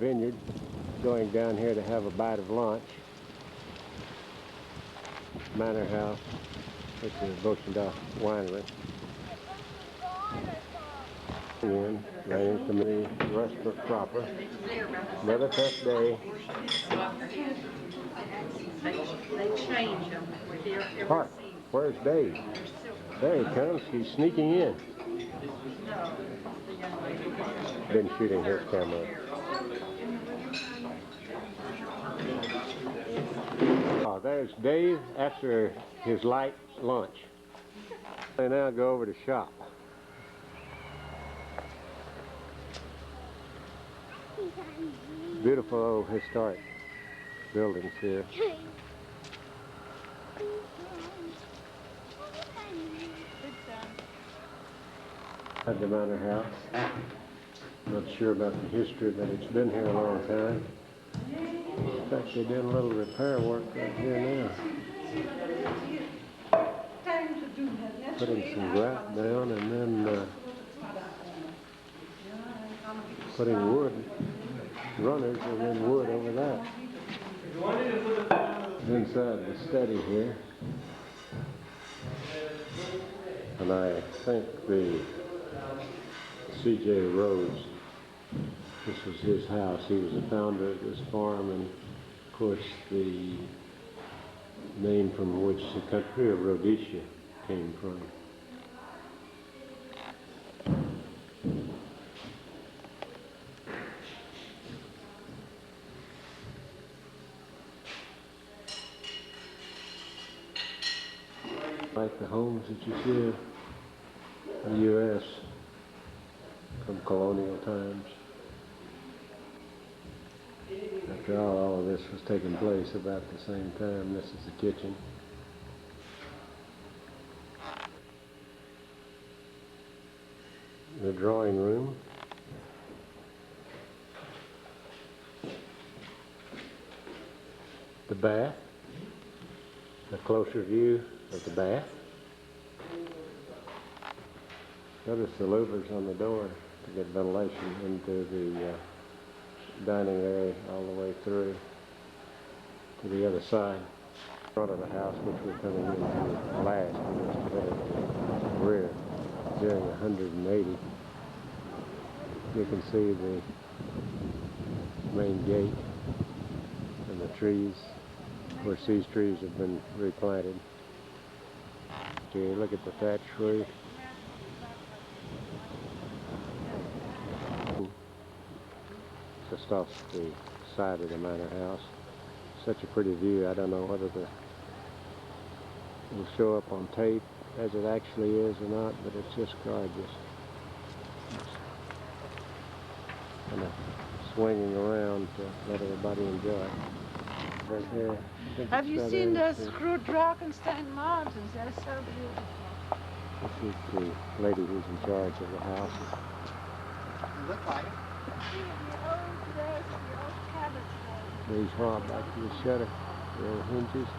vineyard, going down here to have a bite of lunch. Manor House, which is Boschendorf Winery. And raining to me, restaurant proper. Another tough day. They change them every Hark, where's Dave? There he comes, he's sneaking in. Been shooting his camera. Oh, there's Dave after his light lunch. They now go over to shop. Beautiful old historic buildings here. At the Manor House. Not sure about the history, but it's been here a long time. In fact, they're doing a little repair work right here now. Putting some grout down and then putting wood runners and then wood over that. Inside the study here. And I think the C.J. Rhodes, this was his house. He was the founder of this farm, and of course the name from which the country of Rhodesia came from. Like the homes that you see in the U.S. from colonial times. After all of this was taking place about the same time. This is the kitchen. The drawing room. The bath. A closer view of the bath. Notice the louvers on the door to get ventilation into the dining area all the way through to the other side. Front of the house, which we're coming into last, we just put it at the rear during 180. You can see the main gate and the trees. Of course, these trees have been replanted. Look at the thatch roof. Just off the side of the manor house. Such a pretty view. I don't know whether it will show up on tape as it actually is or not, but it's just gorgeous. It's kind of swinging around to let everybody enjoy. Right here. Have you seen the Screwdrakenstein Mountains? They're so beautiful. This is the lady who's in charge of the house. Look like it. These hard back to the shutter, the old hinges.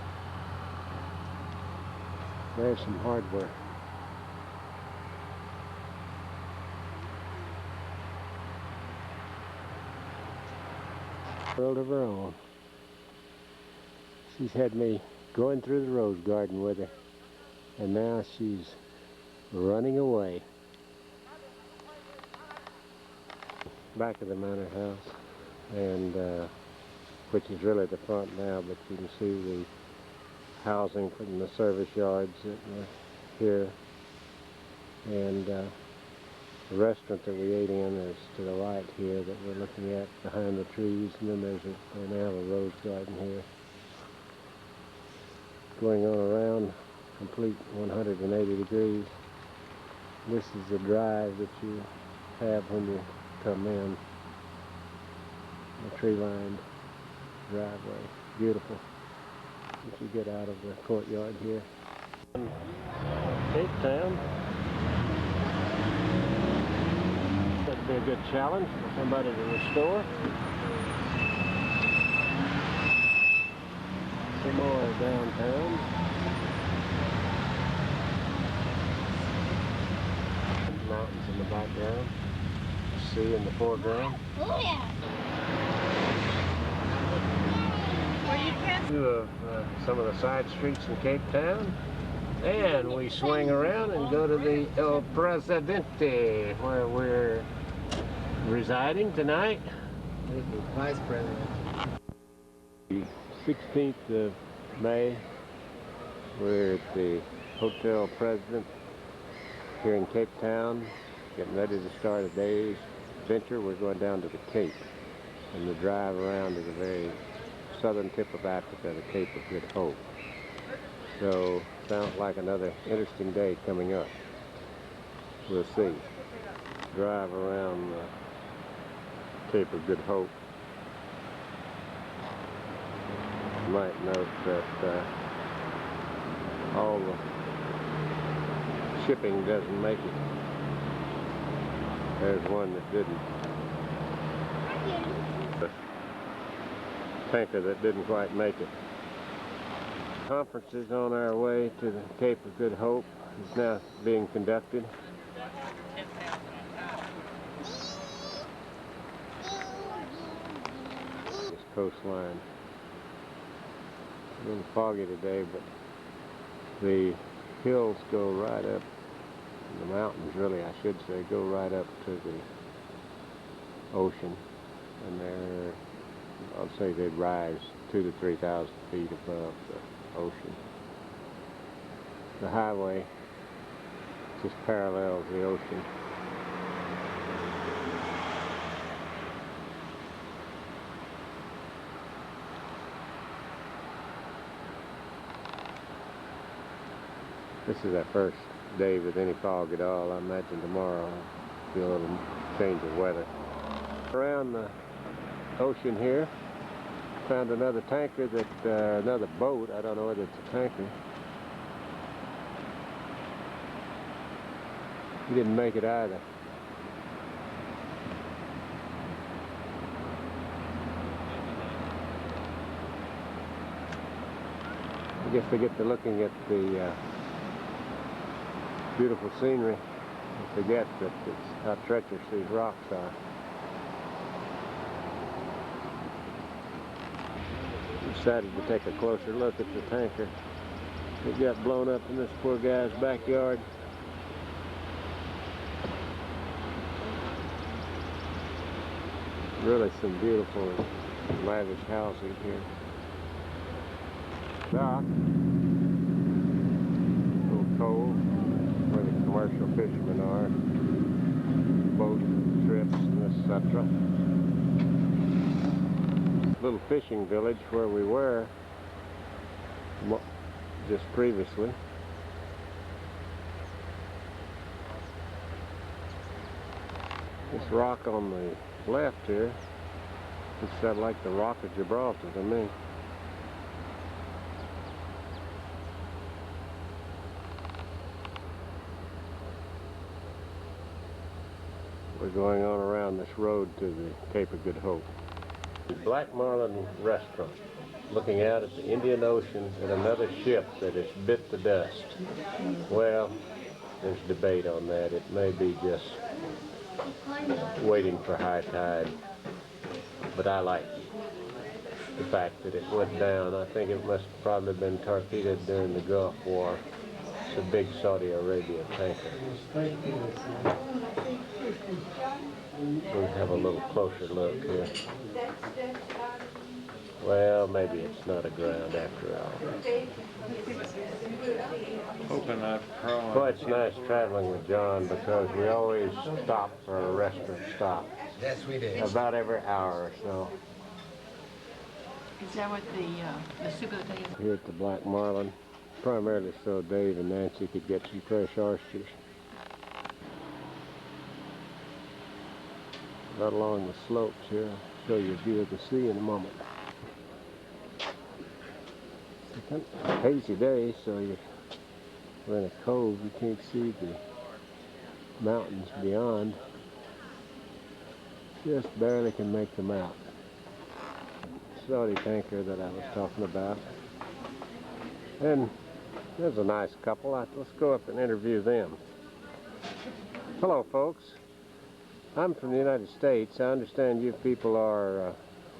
There's some hardware. World of her own. She's had me going through the rose garden with her, and now she's running away. Back of the manor house, and which is really the front now, but you can see the housing from the service yards that were here, and the restaurant that we ate in is to the right here that we're looking at behind the trees, and then there's now a rose garden here. Going on around complete 180 degrees. This is the drive that you have when you come in. The tree-lined driveway. Beautiful. As you get out of the courtyard here. Cape Town. That'd be a good challenge for somebody to restore. Some more downtown. Mountains in the background. Sea in the foreground. Oh yeah. view of some of the side streets in Cape Town. And we swing around and go to the El Presidente, where we're residing tonight. Vice President. The 16th of May, we're at the Hotel President here in Cape Town, getting ready to start a day's adventure. We're going down to the Cape and the drive around to the very southern tip of Africa, the Cape of Good Hope. So, sounds like another interesting day coming up. We'll see. Drive around the Cape of Good Hope. You might note that all the shipping doesn't make it. There's one that didn't. The tanker that didn't quite make it. Conferences on our way to the Cape of Good Hope is now being conducted. This coastline. A little foggy today, but the hills go right up, the mountains really, I should say, go right up to the ocean, and they're, I'll say they'd rise 2,000 to 3,000 feet above the ocean. The highway just parallels the ocean. This is our first day with any fog at all. I imagine tomorrow will be a little change of weather. Around the ocean here, found another tanker that, another boat. I don't know whether it's a tanker. He didn't make it either. I guess they get to looking at the beautiful scenery and forget that it's how treacherous these rocks are. Decided to take a closer look at the tanker. It got blown up in this poor guy's backyard. Really some beautiful and lavish housing here. Dock, little cove where the commercial fishermen are, boat trips, etc. Little fishing village where we were just previously. This rock on the left here, it's like the Rock of Gibraltar to me. We're going on around this road to the Cape of Good Hope. The Black Marlin Restaurant, looking out at the Indian Ocean at another ship that has bit the dust. Well, there's debate on that. It may be just waiting for high tide, but I like the fact that it went down. I think it must have probably been torpedoed during the Gulf War. It's a big Saudi Arabia tanker. We'll have a little closer look here. Well, maybe it's not aground after all. Well, it's nice traveling with John because we always stop for a restaurant stop. Yes, we did. About every hour or so. Is that what the soup of the day is? Here at the Black Marlin, primarily so Dave and Nancy could get some fresh oysters. Right along the slopes here. I'll show you a view of the sea in a moment. It's kind of a hazy day, so we're in a cove. You can't see the mountains beyond. Just barely can make them out. Saudi tanker that I was talking about. And there's a nice couple. Let's go up and interview them. Hello, folks. I'm from the United States. I understand you people are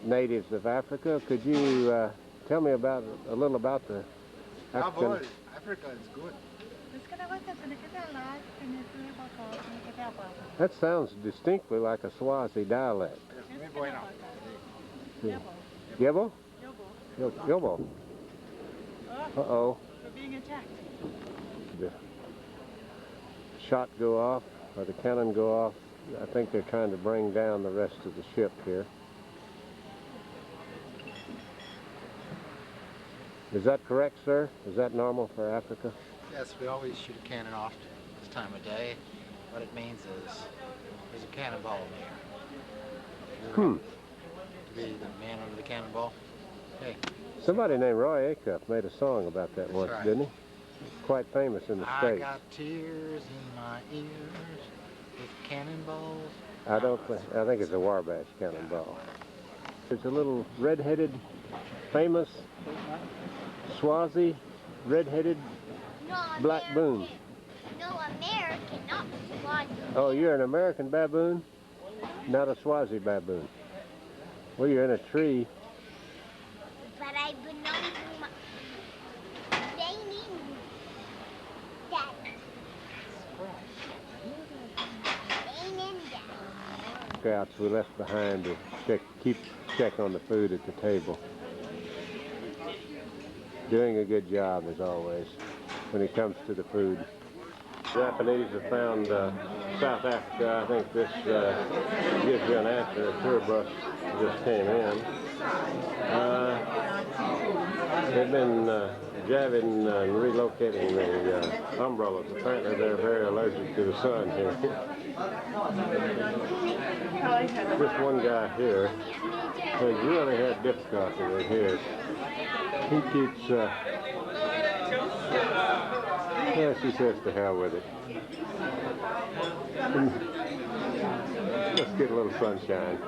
natives of Africa. Could you tell me about a little about the African. Africa is good. That sounds distinctly like a Swazi dialect. Muy bueno. Yebo? Yobo. Uh-oh. We're being attacked. The shot go off, or the cannon go off. I think they're trying to bring down the rest of the ship here. Is that correct, sir? Is that normal for Africa? Yes, we always shoot a cannon off this time of day. What it means is there's a cannonball near. To be the man under the cannonball. Hey. Somebody named Roy Acuff made a song about that once, right. didn't he? Quite famous in the I States. got tears in my ears with cannonballs. I think it's a Wabash cannonball. There's a little red-headed, famous Swazi, red-headed black baboon. No, American, not Swazi. Oh, you're an American baboon? Not a Swazi baboon. Well, you're in a tree. But I belong to my... They need that. They need that. Scouts we left behind to keep check on the food at the table. Doing a good job as always when it comes to the food. Japanese have found South Africa. I think this gives you an answer. A tour bus just came in. They've been jabbing and relocating the umbrellas. Apparently they're very allergic to the sun here. Just one guy here has really had difficulty with his. He keeps, yes, he says to hell with it. Let's get a little sunshine.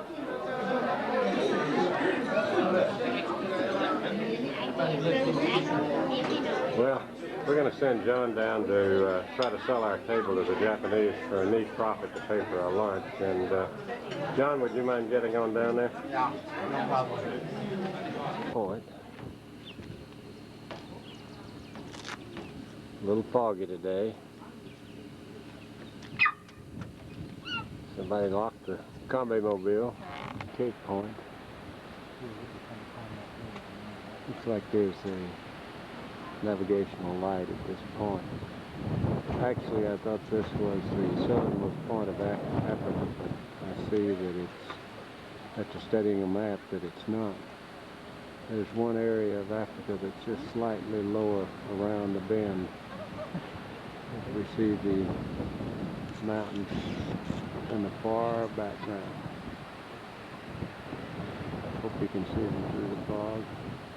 Well, we're going to send John down to try to sell our table to the Japanese for a neat profit to pay for our lunch. And John, would you mind getting on down there? Yeah, no problem. Point. A little foggy today. Somebody locked the combi mobile, Cape Point. Looks like there's a navigational light at this point. Actually, I thought this was the southernmost point of Africa, but I see that it's, after studying a map, that it's not. There's one area of Africa that's just slightly lower around the bend. We see the mountains in the far background. Hope you can see them through the fog.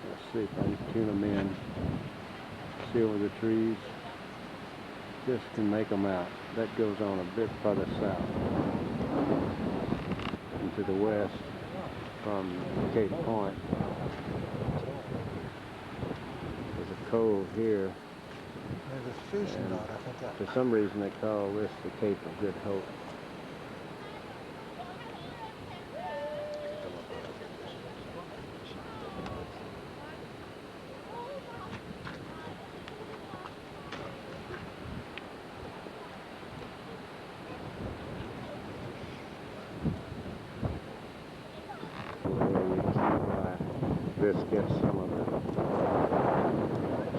Let's see if I can tune them in. See over the trees. Just can make them out. That goes on a bit further south and to the west from Cape Point. There's a cove here. There's a fishing rod, I think that. For some reason they call this the Cape of Good Hope. This gets some of the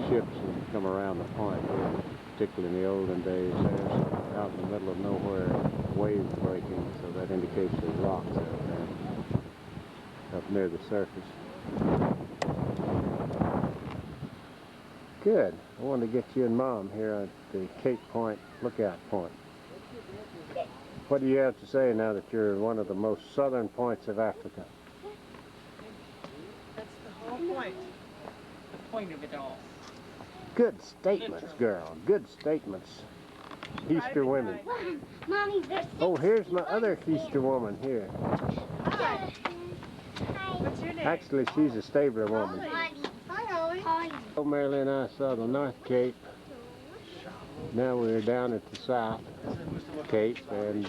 ships that come around the point, particularly in the olden days. There's out in the middle of nowhere waves breaking, so that indicates there's rocks out there, up near the surface. Good. I wanted to get you and Mom here at the Cape Point lookout point. What do you have to say now that you're one of the most southern points of Africa? Point. The point of it all. Good statements, girl. Good statements. Easter women. Mommy, there's Oh, here's my other Easter woman here. Hi. What's your name? Actually, she's a Stabler woman. Hi, Hi, Ollie. Oh, Mary and I saw the North Cape. Now we're down at the South Cape, and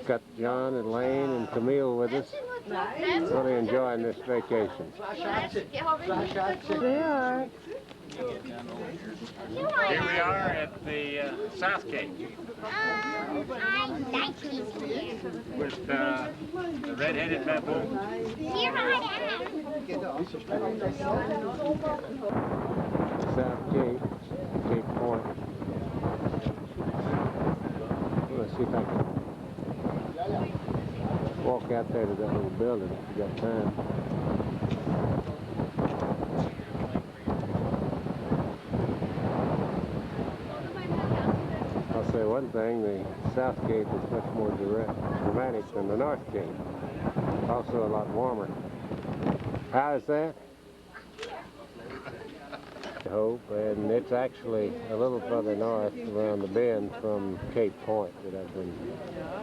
Got John and Lane and Camille with us. Really enjoying this vacation. They are. Here we are at the South Cape I like it here. with the red-headed baboon. Here I am. South Cape, Cape Point. Let's see if I can walk out there to that little building if you got time. I'll say one thing, the South Cape is much more dramatic than the North Cape. Also a lot warmer. How is that? Hope, and it's actually a little further north around the bend from Cape Point that I've been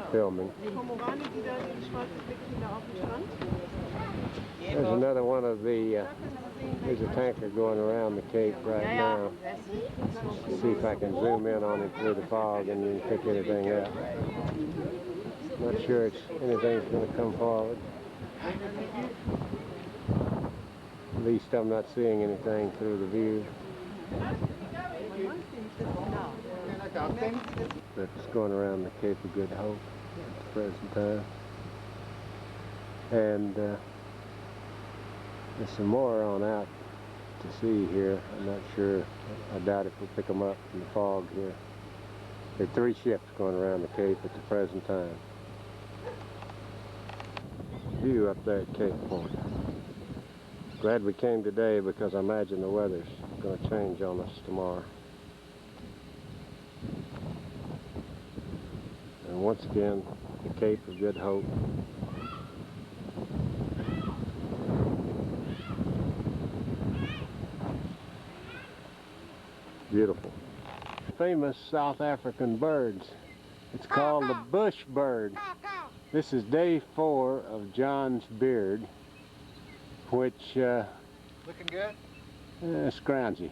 filming. There's another one of the, there's a tanker going around the Cape right now. See if I can zoom in on it through the fog and you can pick anything out. Not sure anything's going to come forward. At least I'm not seeing anything through the view. That's going around the Cape of Good Hope at the present time. And there's some more on out to see here. I'm not sure. I doubt if we'll pick them up in the fog here. There are 3 ships going around the Cape at the present time. View up there at Cape Point. Glad we came today because I imagine the weather's going to change on us tomorrow. And once again, the Cape of Good Hope. Beautiful. Famous South African birds. It's called the bush bird. This is day 4 of John's beard, which Looking good? scroungy,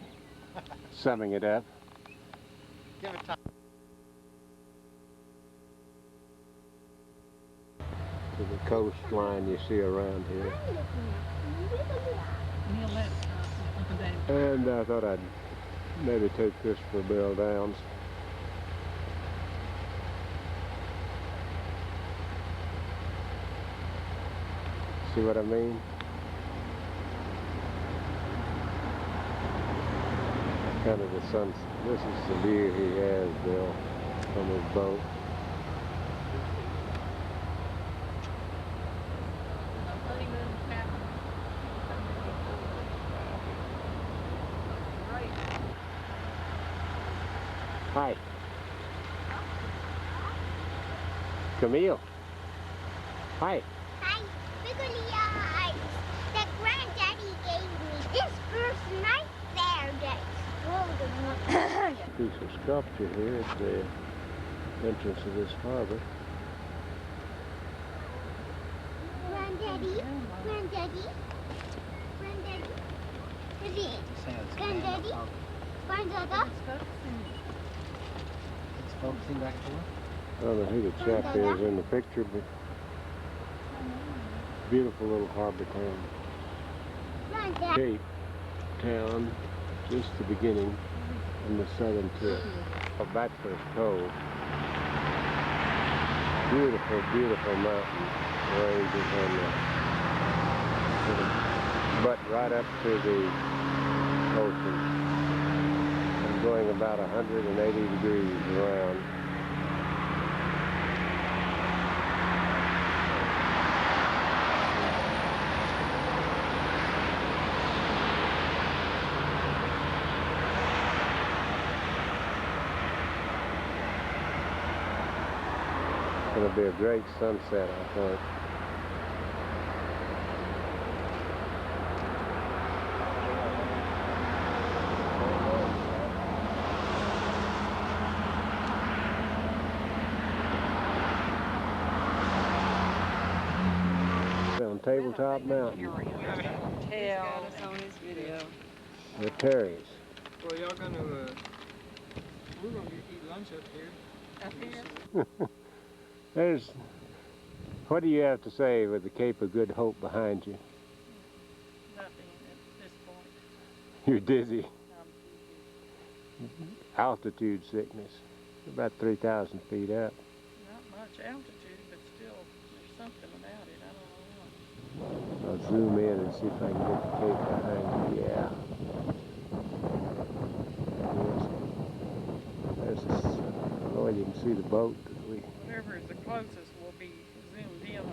summing it up. Give it time. To the coastline you see around here. And I thought I'd maybe take Christopher Bell Downs. See what I mean? Kind of the sunset. This is the view he has, Bill, from his boat. Hi. Camille. Hi. Hi, Wiggly eyes. That granddaddy gave me this person right there that exploded. Piece of sculpture here at the entrance of this harbor. Granddaddy, granddaddy, granddaddy. Is it? Granddaddy, granddaddy. It's focusing back to work. I don't know who the chap is in the picture, but beautiful little harbor town. Granddaddy. Cape Town, just the beginning on the southern tip of Bachelor's Cove. Beautiful, beautiful mountain ranges on the butt right up to the ocean. I'm going about 180 degrees around. It's going to be a great sunset, I think. On Tabletop Mountain, Tails on his video. the Terrys. Well, y'all gonna, we're gonna eat lunch up here. Up here? There's, what do you have to say with the Cape of Good Hope behind you? Nothing at this point. You're dizzy. I'm Altitude sickness. About 3,000 feet up. not much altitude, but still, there's something about it. I don't know what. I'll zoom in and see if I can get the Cape behind you. Yeah. There's this, I don't know whether you can see the boat. Whatever is the closest will be zoomed in on.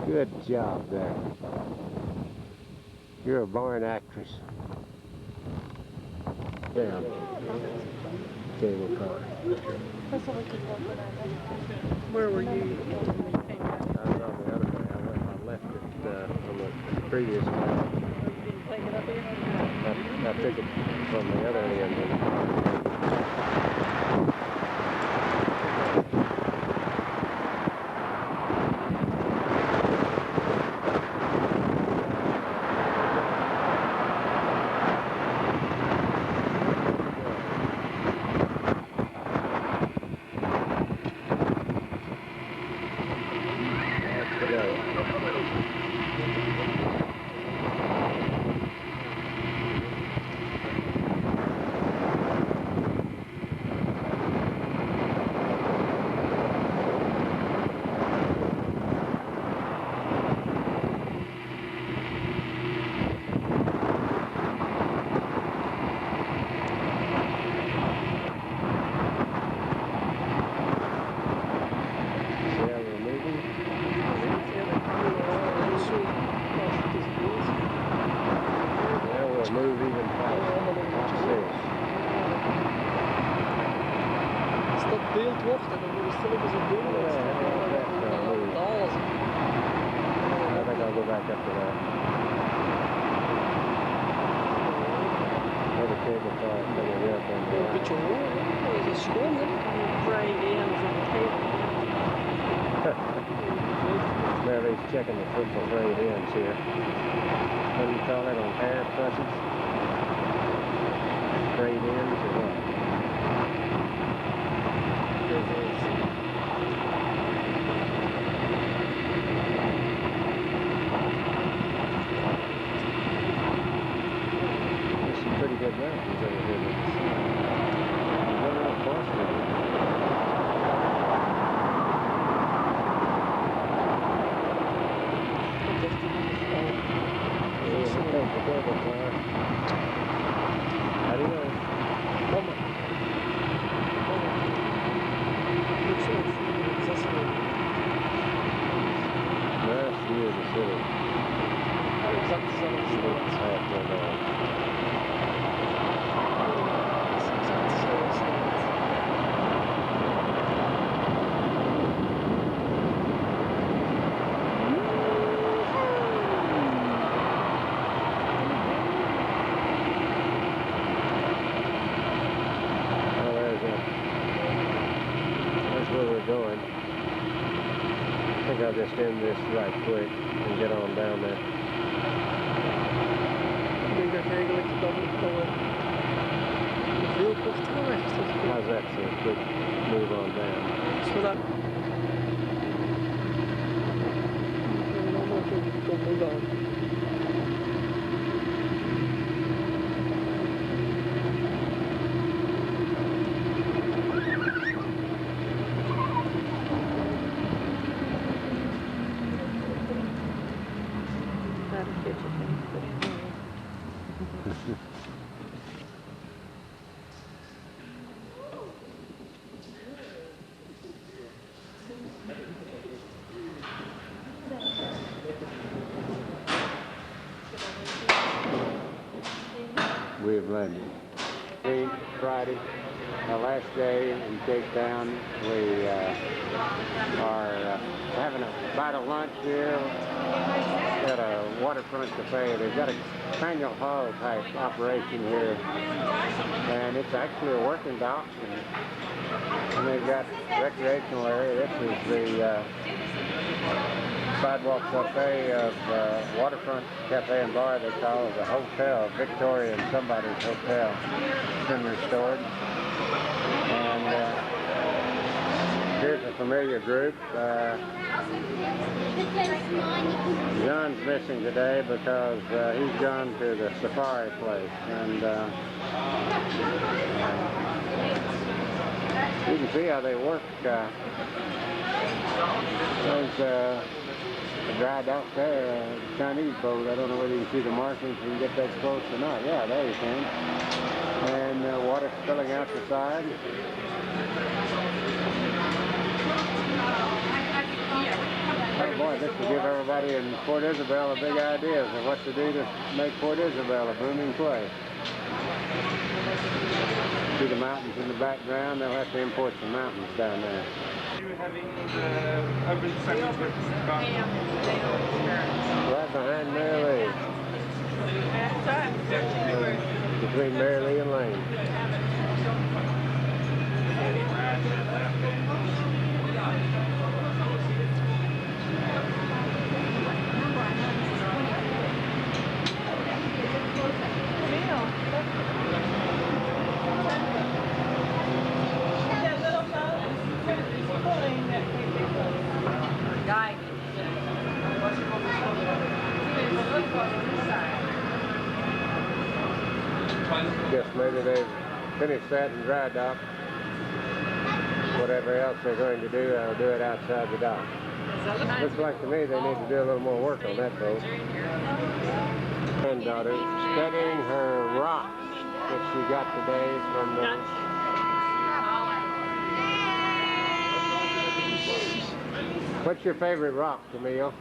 Good job there. You're a born actress. Down. Cable car. Where were you? I was on the other way. I left it on the previous one. You didn't take it up here? I took it from the other end of the car. Move even faster. Watch this. Als dat beeld wordt, dan moet je stilletjes op doen. Alles. I think I'll go back up to that. Another cable car coming up on the Een right. beetje hoor, dat is schoon, hè? Right in from the cable. Mary's checking the football frayed ends here. What do you call it on hair trusses? Frayed ends or what? There's some pretty good mountains over here with the sun. You're going out across Exact dezelfde snelheid. Exact dezelfde snelheid. That's where we're going. I think I'll just end this right quick and get on down there. Ik denk dat je eigenlijk dan veel kortere weg is. How's that for a quick move on down? Zodat een andere komt ook aan. We have landed. Friday, our last day in Cape Town. We are having a bite of lunch here at a waterfront cafe. They've got a manual haul type operation here, and it's actually a working dock. And they've got recreational area. This is the Sidewalk Cafe of Waterfront Cafe and Bar, they call it the hotel, Victorian somebody's hotel. It's been restored. And here's a familiar group. John's missing today because he's gone to the safari place. And you can see how they work. There's a dry dock there, Chinese boat. I don't know whether you can see the markings, you can get that close or not. Yeah, there you can. And water spilling out the side. Oh boy, this will give everybody in Port Isabel a big idea of what to do to make Port Isabel a booming place. See the mountains in the background? They'll have to import some mountains down there. Right behind Mary Lee. Between Mary Lee and Lane. Guess maybe they've finished that in dry dock. Whatever else they're going to do, they'll do it outside the dock. Looks like to me they need to do a little more work on that boat. Granddaughter studying her rocks that she got today from the... What's your favorite rock, Camille?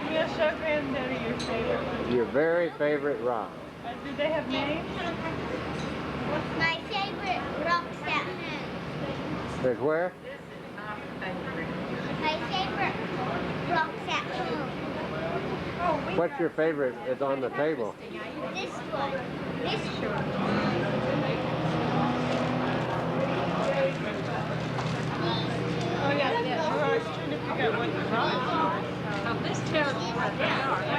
We'll show Granddaddy your favorite. Your very favorite rock. Do they have names? My favorite rock's at home. There's where? My favorite rock's at home. What's your favorite? It's on the table. This one. This one. Oh yeah, yeah. I was trying to figure out what the rock is. This tells you what they are.